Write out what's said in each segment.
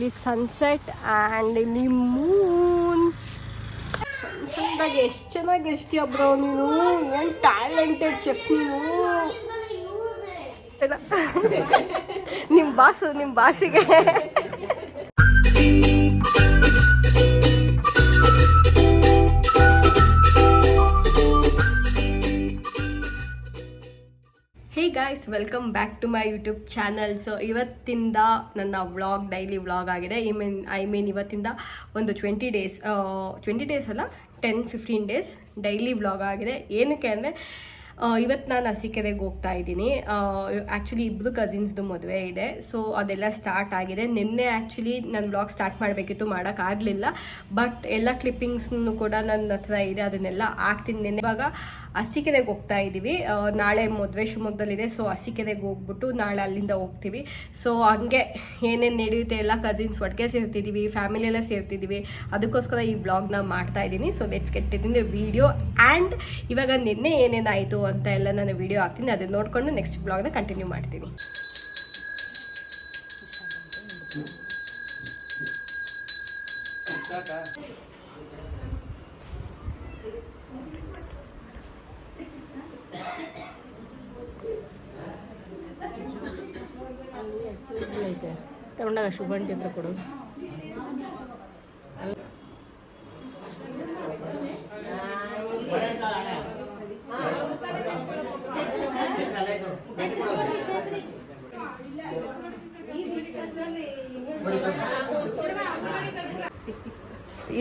ಇಲ್ಲಿ sunset and ಇಲ್ಲಿ Moon. ಸನ್ಸೆಟ್ದಾಗ ಎಷ್ಟು ಚೆನ್ನಾಗಿ ಎಷ್ಟಿಯ ಬ್ರೋ ನೀನು, ಏನು ಟ್ಯಾಲೆಂಟೆಡ್ ಚೆಫ್ ನೀನು. ನಿಮ್ಮ ಬಾಸಿಗೆ hey guys, welcome back to my YouTube channel. So ಇವತ್ತಿಂದ ನನ್ನ ವ್ಲಾಗ್ ಡೈಲಿ ವ್ಲಾಗ್ ಆಗಿದೆ. ಐ ಮೀನ್ ಇವತ್ತಿಂದ ಒಂದು 20 ಡೇಸ್ ಅಲ್ಲ 10-15 ಡೇಸ್ ಡೈಲಿ ವ್ಲಾಗ್ ಆಗಿದೆ. ಏನಕ್ಕೆ ಅಂದರೆ ಇವತ್ತು ನಾನು ಅರಸೀಕೆರೆಗೆ ಹೋಗ್ತಾ ಇದ್ದೀನಿ. ಆ್ಯಕ್ಚುಲಿ ಇಬ್ಬರು ಕಸಿನ್ಸ್ದು ಮದುವೆ ಇದೆ. ಸೊ ಅದೆಲ್ಲ ಸ್ಟಾರ್ಟ್ ಆಗಿದೆ. ನಿನ್ನೆ ಆ್ಯಕ್ಚುಲಿ ನಾನು ವ್ಲಾಗ್ ಸ್ಟಾರ್ಟ್ ಮಾಡಬೇಕಿತ್ತು, ಮಾಡೋಕ್ಕಾಗಲಿಲ್ಲ. ಬಟ್ ಎಲ್ಲ ಕ್ಲಿಪ್ಪಿಂಗ್ಸ್ನು ಕೂಡ ನನ್ನ ಹತ್ರ ಇದೆ, ಅದನ್ನೆಲ್ಲ ಹಾಕ್ತೀನಿ. ನಿನ್ನೆ ಇವಾಗ ಅರಸೀಕೆರೆಗೆ ಹೋಗ್ತಾ ಇದ್ದೀವಿ. ನಾಳೆ ಮದುವೆ ಶಿವಮೊಗ್ಗದಲ್ಲಿದೆ. ಸೊ ಅರಸೀಕೆರೆಗೆ ಹೋಗ್ಬಿಟ್ಟು ನಾಳೆ ಅಲ್ಲಿಂದ ಹೋಗ್ತೀವಿ. ಸೊ ಹಂಗೆ ಏನೇನು ನಡೆಯುತ್ತೆ ಎಲ್ಲ ಕಸಿನ್ಸ್ ಒಟ್ಟಿಗೆ ಸೇರ್ತಿದ್ದೀವಿ, ಫ್ಯಾಮಿಲಿ ಎಲ್ಲ ಸೇರ್ತಿದ್ದೀವಿ. ಅದಕ್ಕೋಸ್ಕರ ಈ ವ್ಲಾಗ್ನ ಮಾಡ್ತಾ ಇದ್ದೀನಿ. So let's get it in the video. And ಇವಾಗ ನಿನ್ನೆ ಏನೇನಾಯಿತು ಅಂತ ಎಲ್ಲ ನಾನು ವಿಡಿಯೋ ಹಾಕ್ತೀನಿ. ಅದನ್ನ ನೋಡಿಕೊಂಡು ನೆಕ್ಸ್ಟ್ ವ್ಲಾಗ್ನ ಕಂಟಿನ್ಯೂ ಮಾಡ್ತೀನಿ. ತಗೊಂಡಾಗ ಶುಭಂಟಿ ಅಂತ ಕೊಡು.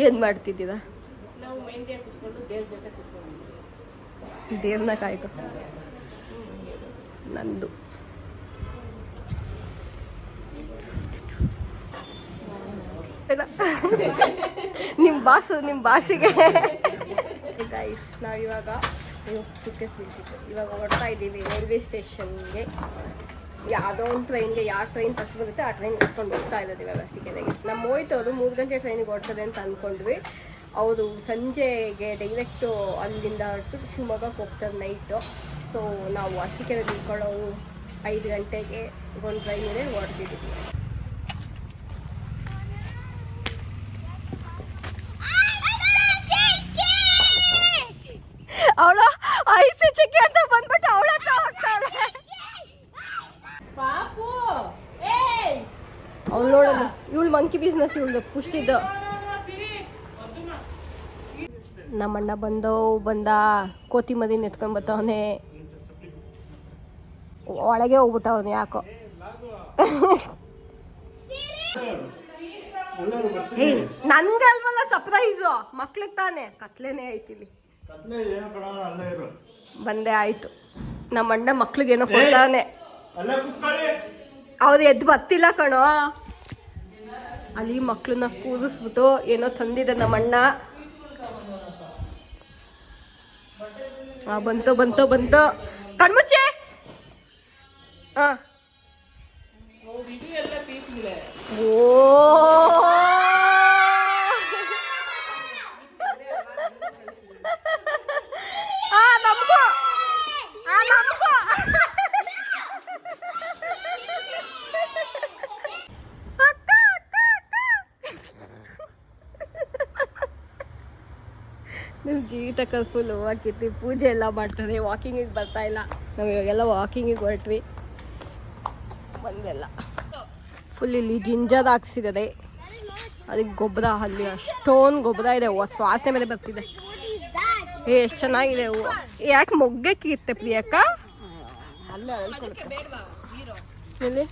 ಏನ್ ಮಾಡ್ತಿದ್ದೀರಾ? ನಾವು ಮೆಹಂದಿ ಹಾಕಿಸ್ಕೊಂಡು ದೇವ್ರ ಜೊತೆ ಕೂತ್ಕೊಂಡು ದೇವ್ರನ್ನ ಕಾಯ್ಕೊ. ನಂದು ನಿಮ್ಮ ಬಾಸಿಗೆ ಗೈಸ್, ನಾವಿವಾಗ ಇವಾಗ ಹೊರಡ್ತಾ ಇದ್ದೀವಿ ರೈಲ್ವೆ ಸ್ಟೇಷನ್ಗೆ. ಯಾವುದೋ ಒಂದು ಟ್ರೈನ್ಗೆ, ಯಾವ ಟ್ರೈನ್ ಫಸ್ಟ್ ಬರುತ್ತೆ ಆ ಟ್ರೈನ್ ಇಟ್ಕೊಂಡು ಹೋಗ್ತಾ ಇರೋದು ಇವಾಗ ಅರಸೀಕೆರೆಗೆ. ನಮ್ಮ ಹೋಯ್ತವರು 3 ಗಂಟೆ ಟ್ರೈನಿಗೆ ಹೊಡ್ತದೆ ಅಂತ ಅಂದ್ಕೊಂಡ್ವಿ. ಅವರು ಸಂಜೆಗೆ ಡೈರೆಕ್ಟು ಅಲ್ಲಿಂದ ಹೊರಟು ಶಿವಮೊಗ್ಗಕ್ಕೆ ಹೋಗ್ತಾರೆ ನೈಟು. ಸೊ ನಾವು ಅರಸೀಕೆರೆ ನಿಂತ್ಕೊಳ್ಳೋರು 5 ಗಂಟೆಗೆ ಒಂದು ಟ್ರೈನ್ ಇದೆ, ಹೊರಡ್ತಿದ್ದೀವಿ. ಅವಳು ಐಸು ಚಿಕ್ಕಿ ಅಂತ ಬಂದ್ಬಿಟ್ಟು ಅವಳ ಹತ್ರ ಹೋಗ್ತಾಳೆ. ಅವಳು ನೋಡೋದು, ಇವಳು ಮಂಕಿ ಬಿಸ್ನೆಸ್, ಇವಳು ಪುಷ್ಟಿದ್ದು. ನಮ್ಮಣ್ಣ ಬಂದ ಕೋತಿ ಮದಿನ ಎತ್ಕೊಂಡ್ ಬತ್ತವನೆ, ಒಳಗೆ ಹೋಗ್ಬಿಟ್ಟವನು ಯಾಕೋ. ನನ್ಗಲ್ವಲ್ಲ ಸರ್ಪ್ರೈಸು, ಮಕ್ಳಿಗೆ ತಾನೆ. ಕತ್ಲೇನೆ ಐತಿಲ್ಲಿ. ಬಂದೆ ಆಯ್ತು. ನಮ್ಮಣ್ಣ ಮಕ್ಳಿಗೇನೋ ಕೊಡ್ತಾನೆ, ಅವ್ರು ಎದ್ದು ಬರ್ತಿಲ್ಲ ಕಣೋ. ಅಲ್ಲಿ ಮಕ್ಳನ್ನ ಕೂರಿಸ್ಬಿಟ್ಟು ಏನೋ ತಂದಿದೆ ನಮ್ಮಣ್ಣ. ಬಂತು ಕಣ್ಮುಚ್ಚೆ. ನಮ್ಮ ಜೀವಿತ ಫುಲ್ ಹಾಕಿತ್ತು. ಪೂಜೆ ಎಲ್ಲ ಮಾಡ್ತಾರೆ, ವಾಕಿಂಗಿಗೆ ಬರ್ತಾ ಇಲ್ಲ. ನಾವು ಇವಾಗೆಲ್ಲ ವಾಕಿಂಗಿಗೆ ಹೊರಟ್ವಿ. ಬಂದೆಲ್ಲ ಫುಲ್ ಇಲ್ಲಿ ಜಿಂಜರ್ ಹಾಕ್ಸಿದೆ. ಅದಕ್ಕೆ ಗೊಬ್ಬರ, ಅಲ್ಲಿ ಅಷ್ಟೊಂದು ಗೊಬ್ಬರ ಇದೆ. ವಾಸನೆ ಮೇಲೆ ಬರ್ತಿದೆ. ಎಷ್ಟು ಚೆನ್ನಾಗಿದೆ ಹೂವು. ಯಾಕೆ ಮೊಗ್ಗಕ್ಕೆ ಇರುತ್ತೆ ಪ್ರಿಯಕ್ಕ? ಎಲ್ಲಿ?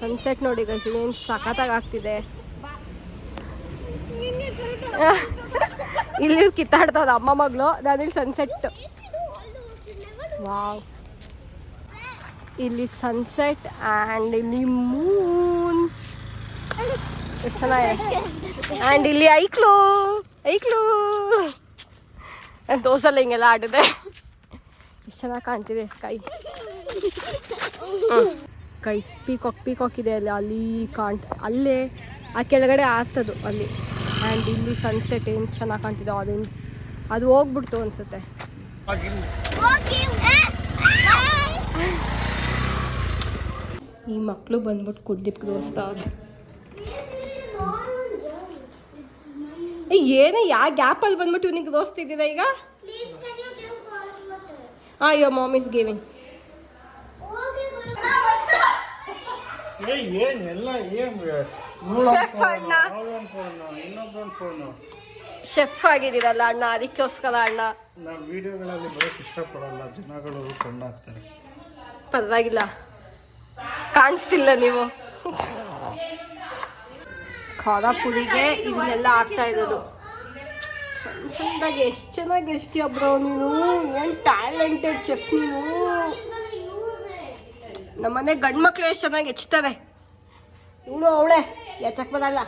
ಸನ್ಸೆಟ್ ನೋಡಿ ಗೈಸ್, ಏನು ಸಖತ್ತಾಗಿ ಆಗ್ತಿದೆ. ಇಲ್ಲಿ ಕಿತ್ತಾಡ್ತದ ಅಮ್ಮ ಮಗಳು. ನಾನಿಲ್ಲಿ ಸನ್ಸೆಟ್, ವಾವ್, ಇಲ್ಲಿ ಸನ್ಸೆಟ್ ಆ್ಯಂಡ್ ಇಲ್ಲಿ ಮೂನ್. ಎಷ್ಟು ಚೆನ್ನಾಗಿದೆ. ಆ್ಯಂಡ್ ಇಲ್ಲಿ ಐಕ್ಲು ದೋಸೆಲ್ಲ ಹಿಂಗೆಲ್ಲ ಆಡಿದೆ. ಎಷ್ಟು ಚೆನ್ನಾಗಿ ಕಾಣ್ತಿದೆ ಸ್ಕೈ. ಗೈಸ್, ಪೀಕಾಕ್ ಇದೆ ಅಲ್ಲಿ ಅಲ್ಲೇ ಆ ಕೆಳಗಡೆ ಆಗ್ತದು ಅಲ್ಲಿ. ಆ್ಯಂಡ್ ಇಲ್ಲಿ ಸನ್ಸೆಟ್ ಏನು ಚೆನ್ನಾಗಿ ಕಾಣ್ತಿದೆ. ಆರೆಂಜ್ ಅದು ಹೋಗ್ಬಿಡ್ತು ಅನ್ಸುತ್ತೆ. ಈ ಮಕ್ಕಳು ಬಂದ್ಬಿಟ್ಟು ಕುಲ್ದೀಪ್ ತೋರಿಸ್ತಾವ್ರೆ. ಏನೇ ಯಾವ ಗ್ಯಾಪಲ್ಲಿ ಬಂದ್ಬಿಟ್ಟು ಇವನಿಗೆ ತೋರಿಸ್ತಿದ್ದೀರಾ ಈಗ? ಹಾಂ, your ma'am is giving. Chef ಅಣ್ಣ, ಶೆಫ್ ಆಗಿದ್ದೀರಲ್ಲ ಅಣ್ಣ, ಅದಕ್ಕೋಸ್ಕರ ಅಣ್ಣ. ನಾವು ವಿಡಿಯೋಗಳಲ್ಲಿ ಬರೋಕ್ಕೆ ಇಷ್ಟಪಡಲ್ಲ, ಜನಗಳು ಕೊಂಡಾಗ್ತಾರೆ. ಪರವಾಗಿಲ್ಲ, ಕಾಣಿಸ್ತಿಲ್ಲ ನೀವು. ಖಾರ ಪುಡಿಗೆ ಇದನ್ನೆಲ್ಲ ಹಾಕ್ತಾ ಇರೋದು. ಸಣ್ಣ ಸಣ್ಣದಾಗಿ ಎಷ್ಟು ಚೆನ್ನಾಗಿ ಎಷ್ಟಿ ಒಬ್ರು ನೀನು, ಏನು ಟ್ಯಾಲೆಂಟೆಡ್ ಶೆಫ್ ನೀನು. ನಮ್ಮನೆ ಗಂಡು ಮಕ್ಳು ಎಷ್ಟು ಚೆನ್ನಾಗಿ ಹೆಚ್ತಾರೆ. ಇವಳು ಅವಳೆ ಎಚ್ಚಕ್ ಬರಲ್ಲ.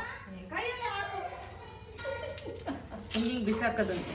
ಬಿಸಾಕದಂತೆ